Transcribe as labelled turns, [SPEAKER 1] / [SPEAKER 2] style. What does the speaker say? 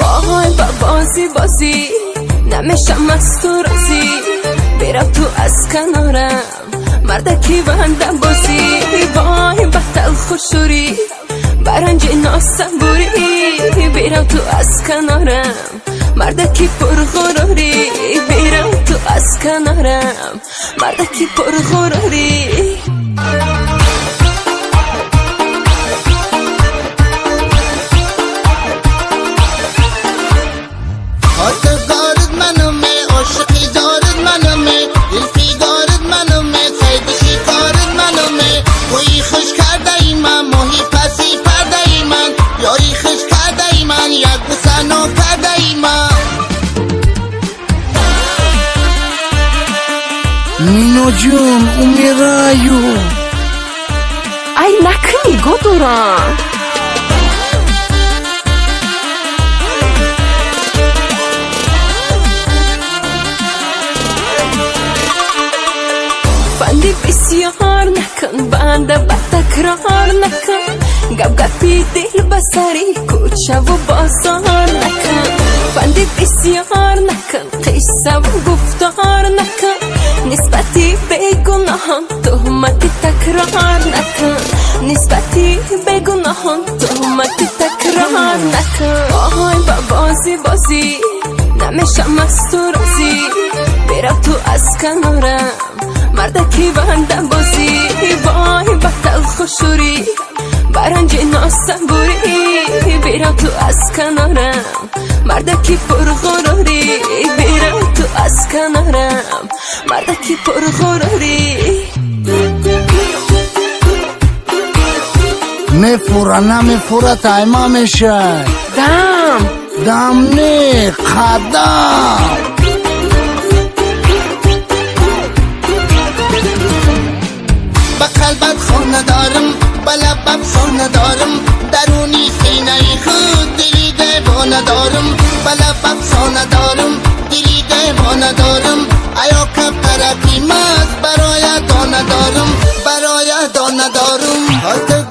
[SPEAKER 1] آهای با بازی نمیشم از تو راضی، برم تو از کنارم مردکی بندم بازی. وای بطل خوشوری برنج ناسبوری، برم تو از کنارم مردکی پرغروری، برم تو از کنارم مردکی پرغروری.
[SPEAKER 2] مینو جون اومیرایو
[SPEAKER 1] ای نکنی گدورم بندی بسیار نکن بنده با تکرار نکن، گپی دل بسری کوچه و بازار نکن. بندی بسیار نکن قصه و گفتار نکن، نسبتی به گناهان تهمتی تکرار نکن، نسبتی به گناهان تهمتی تکرار نکن. آهای با بازی نمیشم از تو راضی، برم تو از کنارم مردکی بندم بازی. وای بطل خوشوری برنج ناسبوری، برم تو از کنارم مردکی پرغروری، برم تو از کنارم مردکی پرغروری.
[SPEAKER 2] میفوره نمیفوره تایما میشه، دم نه قدم.
[SPEAKER 3] با قلبت خونه دارم، با لبم خونه دارم، درونی سینه خود دلی دیوانه دارم. با لبم خونه دارم، دلی دیوانه دارم، ایا کم طرفی مست برای دانه دارم، برای دانه دارم.